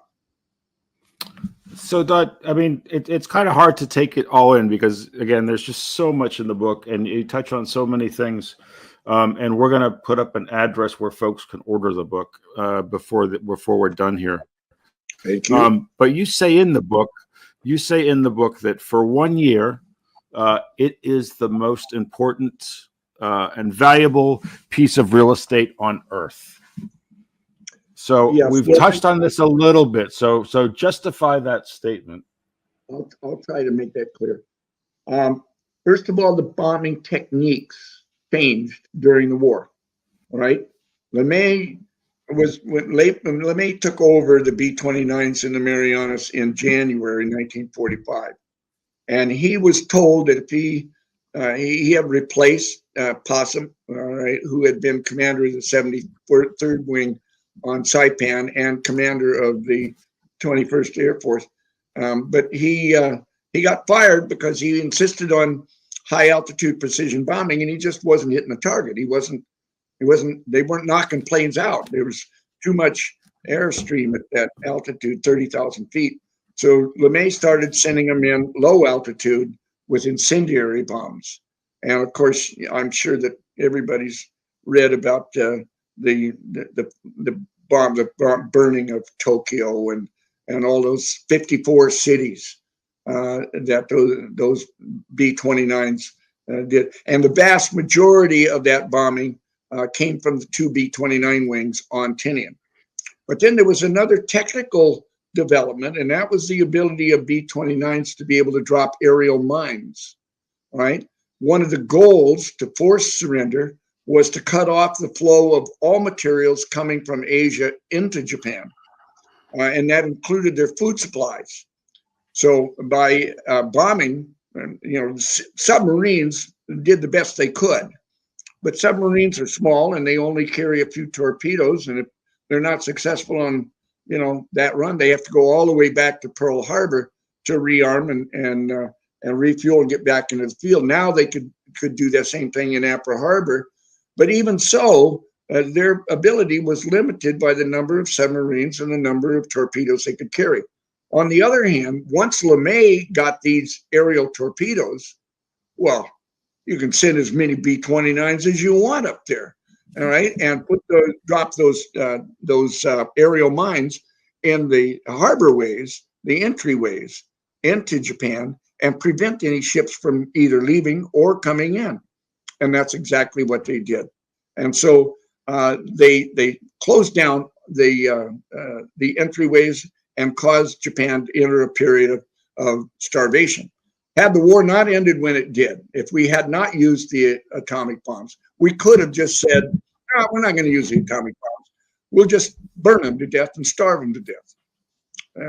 So, Doug, I mean, it's kind of hard to take it all in because, again, there's just so much in the book, and you touch on so many things. And we're going to put up an address where folks can order the book before we're done here. Thank you. But you say in the book that for 1 year, it is the most important and valuable piece of real estate on Earth. So yes, we've touched on this a little bit. So justify that statement. I'll try to make that clear. First of all, the bombing techniques changed during the war. All right, when LeMay took over the B-29s in the Marianas in January 1945, and he was told that if he had replaced Possum, all right, who had been commander of the 73rd Wing on Saipan and commander of the 21st Air Force. But he got fired because he insisted on high altitude precision bombing, and he just wasn't hitting the target. They weren't knocking planes out. There was too much airstream at that altitude, 30,000 feet. So LeMay started sending them in low altitude with incendiary bombs. And of course, I'm sure that everybody's read about the burning of Tokyo and all those 54 cities that those B-29s did. And the vast majority of that bombing came from the two B-29 wings on Tinian. But then there was another technical development, and that was the ability of B-29s to be able to drop aerial mines, right? One of the goals to force surrender was to cut off the flow of all materials coming from Asia into Japan. And that included their food supplies. So by bombing, submarines did the best they could. But submarines are small and they only carry a few torpedoes. And if they're not successful on, that run, they have to go all the way back to Pearl Harbor to rearm and refuel and get back into the field. Now they could do that same thing in Apra Harbor. But even so, their ability was limited by the number of submarines and the number of torpedoes they could carry. On the other hand, once LeMay got these aerial torpedoes, well, you can send as many B-29s as you want up there, all right, and drop those aerial mines in the harborways, the entryways into Japan, and prevent any ships from either leaving or coming in. And that's exactly what they did. And so they closed down the entryways and caused Japan to enter a period of starvation. Had the war not ended when it did, if we had not used the atomic bombs, we could have just said, "No, we're not going to use the atomic bombs. We'll just burn them to death and starve them to death,"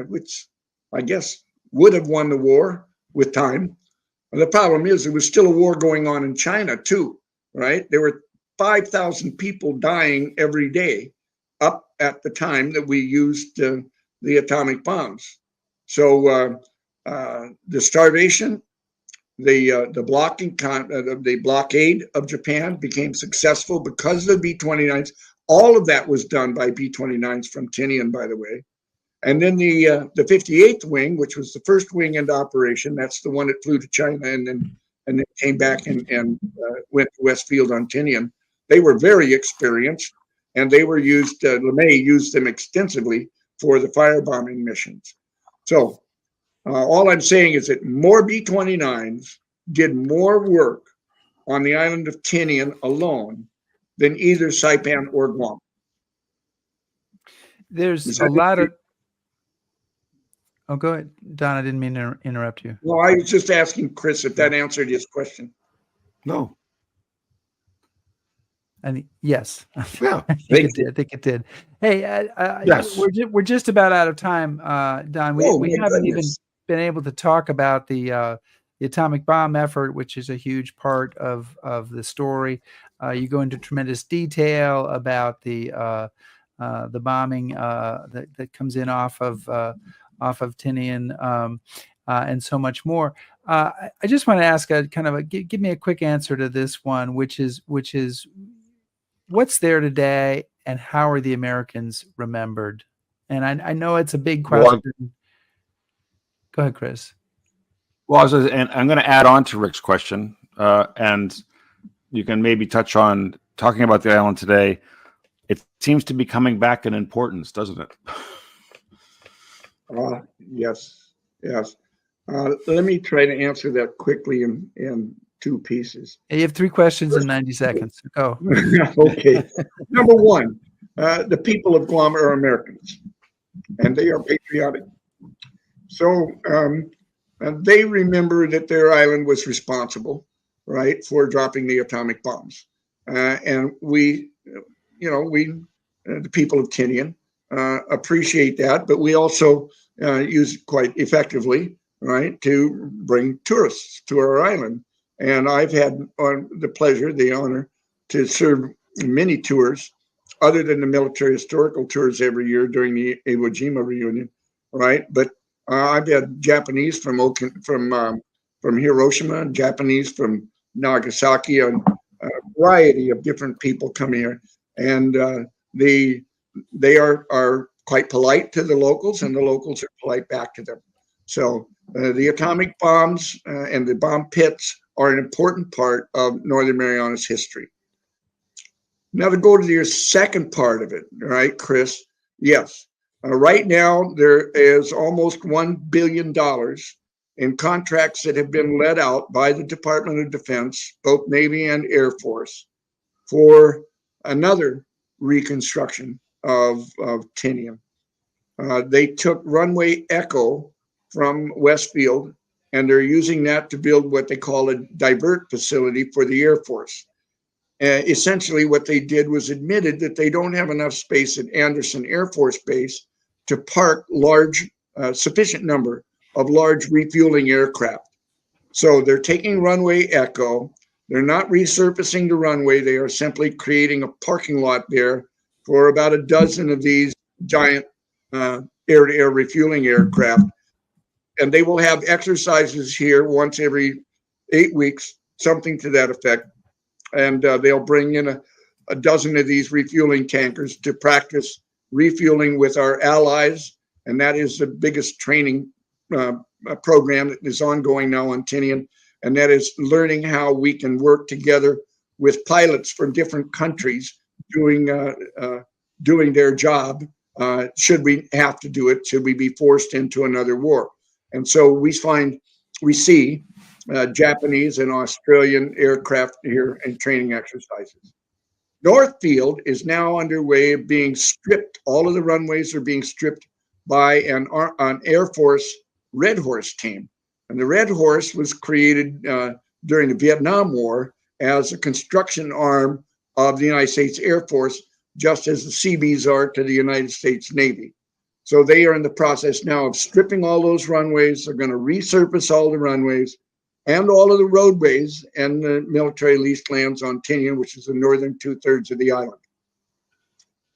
which I guess would have won the war with time. And the problem is there was still a war going on in China too, right? There were 5,000 people dying every day up at the time that we used the atomic bombs. So the starvation, the blockade of Japan became successful because of the B-29s. All of that was done by B-29s from Tinian, by the way. And then the 58th wing, which was the first wing into operation, that's the one that flew to China and then came back and went to Westfield on Tinian. They were very experienced, and they were used. LeMay used them extensively for the firebombing missions. So all I'm saying is that more B-29s did more work on the island of Tinian alone than either Saipan or Guam. There's a lot of... Oh, go ahead, Don. I didn't mean to interrupt you. Well, I was just asking Chris if that answered his question. No. And yes, Yeah, I think it did. Hey, yes, we're just about out of time, Don. We haven't even been able to talk about the atomic bomb effort, which is a huge part of the story. You go into tremendous detail about the bombing that comes in off of Tinian, and so much more. I just want to ask give me a quick answer to this one, which is what's there today and how are the Americans remembered? And I know it's a big question. Go ahead, Chris. Well, and I'm going to add on to Rick's question, and you can maybe touch on talking about the island today. It seems to be coming back in importance, doesn't it? Yes. Let me try to answer that quickly in two pieces. You have 3 questions in 90 seconds. Go. Okay. Number one, the people of Guam are Americans, and they are patriotic. So they remember that their island was responsible, right, for dropping the atomic bombs. And we, the people of Tinian, appreciate that, but we also use it quite effectively, right, to bring tourists to our island. And I've had the pleasure, the honor to serve many tours, other than the military historical tours every year during the Iwo Jima reunion, right? But I've had Japanese from Hiroshima, Japanese from Nagasaki, and a variety of different people come here, and they are quite polite to the locals, and the locals are polite back to them. So the atomic bombs and the bomb pits are an important part of Northern Marianas history. Now to go to your second part of it, right, Chris? Yes. Right now, there is almost $1 billion in contracts that have been let out by the Department of Defense, both Navy and Air Force, for another reconstruction of Tinian. They took runway Echo from Westfield, and they're using that to build what they call a divert facility for the Air Force. Essentially, what they did was admitted that they don't have enough space at Anderson Air Force Base to park sufficient number of large refueling aircraft. So they're taking runway Echo. They're not resurfacing the runway. They are simply creating a parking lot there for about a dozen of these giant air-to-air refueling aircraft. And they will have exercises here once every 8 weeks, something to that effect. And they'll bring in a dozen of these refueling tankers to practice refueling with our allies. And that is the biggest training program that is ongoing now on Tinian. And that is learning how we can work together with pilots from different countries doing their job. Should we have to do it? Should we be forced into another war? And so we see Japanese and Australian aircraft here in training exercises. Northfield is now underway of being stripped. All of the runways are being stripped by an Air Force Red Horse team. And the Red Horse was created during the Vietnam War as a construction arm of the United States Air Force, just as the Seabees are to the United States Navy. So they are in the process now of stripping all those runways. They're going to resurface all the runways and all of the roadways and the military leased lands on Tinian, which is the northern 2/3 of the island.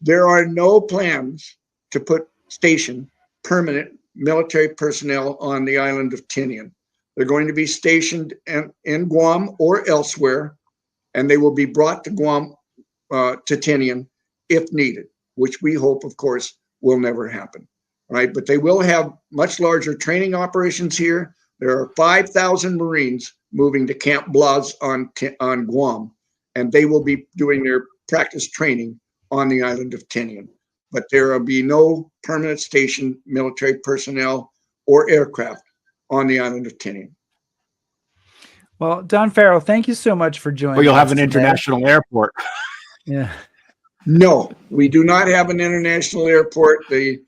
There are no plans to station permanent military personnel on the island of Tinian. They're going to be stationed in Guam or elsewhere, and they will be brought to Guam, to Tinian if needed, which we hope, of course, will never happen, right? But they will have much larger training operations here. There are 5,000 Marines moving to Camp Blas on Guam, and they will be doing their practice training on the island of Tinian. But there will be no permanent station military personnel or aircraft on the island of Tinian. Well, Don Farrell, thank you so much for joining us. Well, you'll have an today. international airport. Yeah. No, we do not have an international airport. The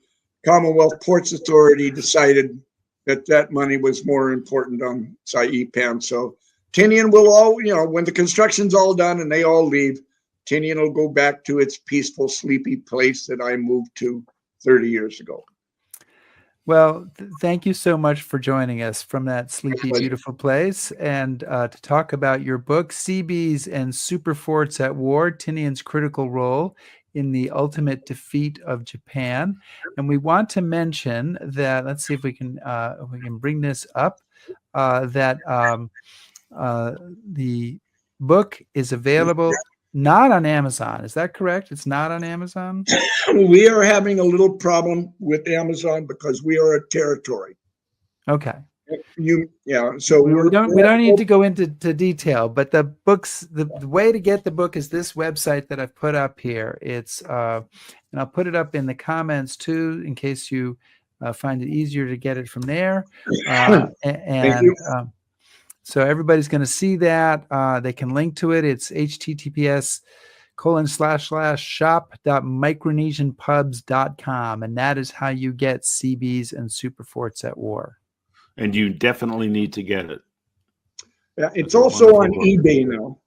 Commonwealth Ports Authority decided that money was more important on Saipan. So Tinian will all, when the construction's all done and they all leave, Tinian will go back to its peaceful, sleepy place that I moved to 30 years ago. Well, thank you so much for joining us from that sleepy, beautiful place and to talk about your book, Seabees and Superforts at War, Tinian's Critical Role in the Ultimate Defeat of Japan. And we want to mention that, let's see if we can bring this up, that the book is available not on Amazon. Is that correct? It's not on Amazon? We are having a little problem with Amazon because we are a territory. Okay. So we don't need to go into detail, but the books, the way to get the book is this website that I've put up here. It's and I'll put it up in the comments too, in case you find it easier to get it from there. So everybody's going to see that. They can link to it. It's https://shop.micronesianpubs.com. And that is how you get Seabees and Superforts at War. And you definitely need to get it. Yeah, it's also on eBay now.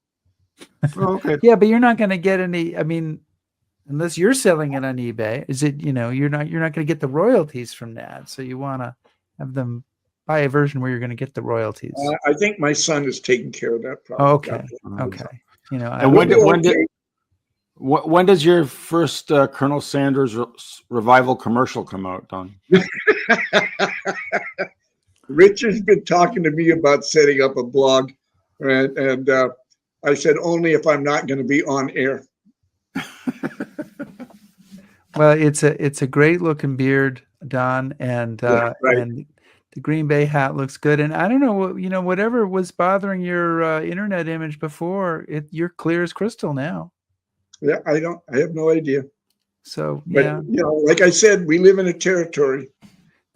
Oh, okay. Yeah, but you're not going to get any, unless you're selling it on eBay, you're not going to get the royalties from that. So you want to have them buy a version where you're going to get the royalties. I think my son is taking care of that problem. Okay. And when does your first Colonel Sanders revival commercial come out, Don? Richard's been talking to me about setting up a blog, and I said only if I'm not going to be on air. Well, it's a great looking beard, Don, and and the Green Bay hat looks good. And I don't know, whatever was bothering your internet image before, you're clear as crystal now. Yeah, I have no idea. So, but, like I said, we live in a territory.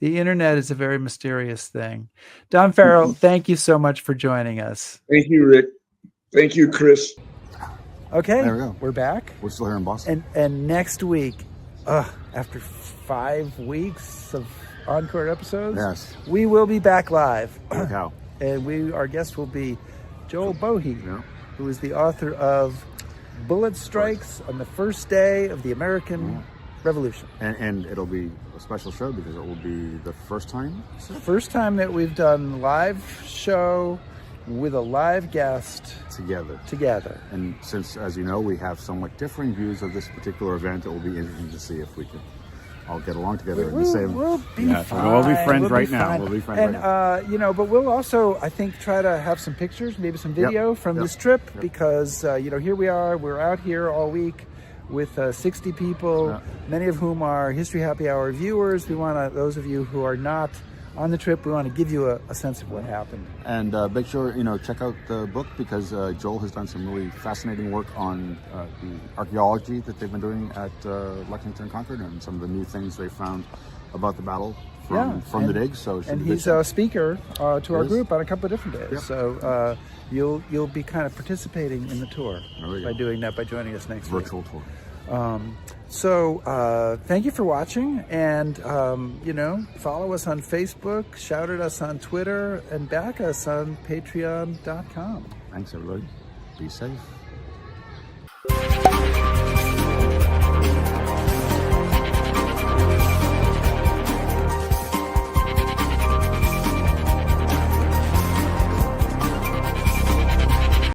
The internet is a very mysterious thing. Don Farrell, thank you so much for joining us. Thank you, Rick. Thank you, Chris. Okay, there we go. We're back. We're still here in Boston. And next week, after 5 weeks of encore episodes, yes, we will be back live. How? And our guest will be Joel Bohe, who is the author of Bullet Strikes on the First Day of the American Revolution. And it'll be a special show because it will be the first time? First time that we've done a live show with a live guest together. And since, as you know, we have somewhat differing views of this particular event, it will be interesting to see if we can all get along together in the same. We'll be fine. We'll be friends right fine. now. We'll be friends right now. But we'll also, I think, try to have some pictures, maybe some video from this trip because, here we are. We're out here all week with 60 people, many of whom are History Happy Hour viewers. We want to, those of you who are not on the trip, we want to give you a sense of what happened. And make sure, check out the book because Joel has done some really fascinating work on the archaeology that they've been doing at Lexington and Concord and some of the new things they found about the battle from the dig. And he's a speaker to our group on a couple of different days. So you'll be kind of participating in the tour by doing that, by joining us next week. Virtual tour. So thank you for watching, and follow us on Facebook, shout at us on Twitter, and back us on patreon.com. Thanks, everybody. Be safe.